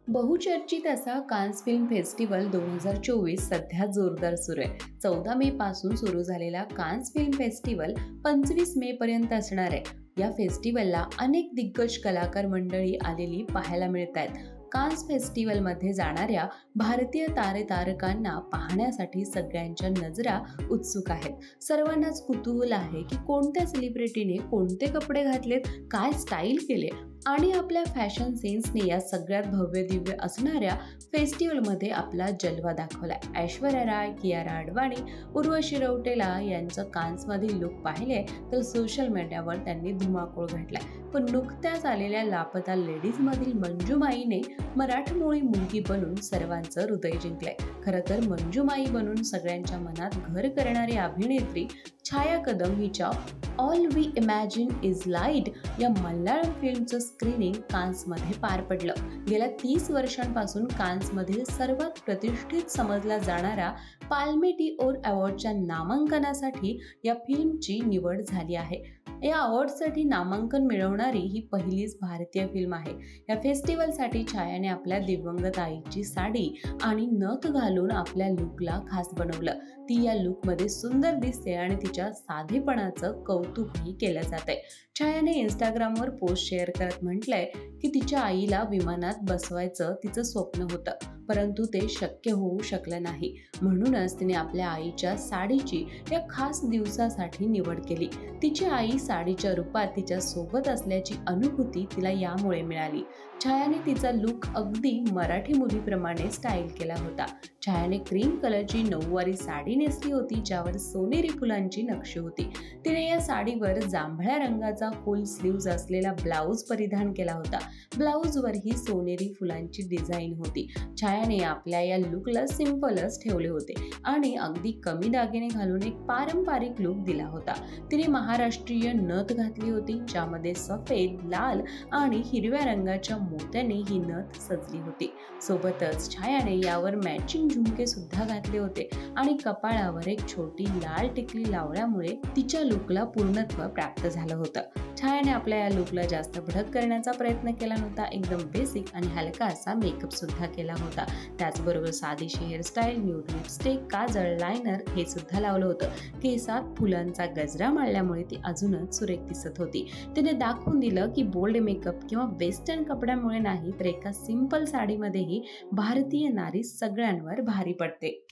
बहुचर्चित असा Cannes film festival 2024 सध्या जोरदार सुरू आहे. 14 मे पासून सुरू झालेला कान्स फिल्म फेस्टिवल 25 मे पर्यंत असणार आहे. या फेस्टिवलला अनेक दिग्गज कलाकार मंडळी आलेली पाहायला मिळत आहेत. कान्स फेस्टिवलमध्ये जाणाऱ्या भारतीय तारकांना पाहण्यासाठी सगळ्यांच्या नजरा उत्सुक आहेत. सर्वांनाच कुतूहल आहे की कोणत्या सेलिब्रिटीने कोणते कपडे घातलेत, काय स्टाईल केले आणि आपल्या फॅशन सेन्सने या सगळ्यात भव्य दिव्य असणाऱ्या फेस्टिवलमध्ये आपला जलवा दाखवलाय. ऐश्वर्या राय, कियारा आडवाणी, उर्वशी रौटेला यांचं कान्समधील लुक पाहिले तर सोशल मीडियावर त्यांनी धुमाकूळ घातलाय. पण नुकत्याच आलेल्या लापता लेडीजमधील मंजुमाईने मराठमोळी मुलगी बनून सर्वांचं हृदय जिंकलंय. खरं तर मंजुमाई बनून सगळ्यांच्या मनात घर करणारी अभिनेत्री छाया कदम हिच्या All We Imagine as Light या मल्याळम फिल्मचं स्क्रीनिंग कान्समध्ये पार पडलं. गेल्या 30 वर्षांपासून कान्समधील सर्वात प्रतिष्ठित समजला जाणारा पाल्मे डिओर अवॉर्डच्या नामांकनासाठी या फिल्मची निवड झाली आहे. या अवॉर्डसाठी नामांकन मिळवणारी ही पहिलीच भारतीय फिल्म आहे. या फेस्टिवलसाठी छायाने आपल्या दिवंगत आईची साडी आणि नथ घालून आपल्या लुकला खास बनवलं. ती या लुकमध्ये सुंदर दिसते आणि तिच्या साधेपणाचं कौतुकही केलं जातंय. छायाने इंस्टाग्रामवर पोस्ट शेअर करत म्हटलंय की तिच्या आईला विमानात बसवायचं तिचं स्वप्न होतं, परंतु ते शक्य होऊ शकलं नाही. म्हणूनच तिने आपल्या आईच्या साडीची या खास दिवसासाठी निवड केली. तिची आई साडीच्या रूपात तिच्या सोबत असल्याची अनुभूती तिला यामुळे मिळाली. छायाने तिचा लुक अगदी मराठी मुलीप्रमाणे स्टाईल केला होता. छायाने क्रीम कलरची नऊवारी साडी नेसली होती, ज्यावर सोनेरी फुलांची नक्षी होती. तिने या साडीवर जांभळ्या रंगाचा फुल स्लीव्ज असलेला ब्लाऊज परिधान केला होता. ब्लाऊजवरही सोनेरी फुलांची डिझाईन होती. छायाने आपल्या या लुकला सिंपलच ठेवले होते आणि अगदी कमी दागिने घालून एक पारंपरिक लुक दिला होता. तिने महाराष्ट्रीय नथ घातली होती, ज्यामध्ये सफेद, लाल आणि हिरव्या रंगाच्या मोत्याने ही नथ सजली होती. सोबतच छायाने यावर मॅचिंग झुमके सुद्धा घातले होते आणि कपाळावर एक छोटी लाल टिकली लावल्यामुळे तिच्या लुकला पूर्णत्व प्राप्त झालं होतं. छायाने आपल्या या लुकला जास्त भडक करण्याचा प्रयत्न केला नव्हता. एकदम बेसिक आणि हलका असा मेकअप सुद्धा केला होता. त्याचबरोबर साधीशी हेअरस्टाईल, न्यूड लिपस्टिक, काजळ, लायनर हे सुद्धा लावलं होतं. केसात फुलांचा गजरा माळल्यामुळे ती अजूनच सुरेख दिसत होती. तिने दाखवून दिलं की बोल्ड मेकअप किंवा वेस्टर्न कपड्यामुळे नाही, तर एका सिंपल साडीमध्येही भारतीय नारी सगळ्यांवर भारी पडते.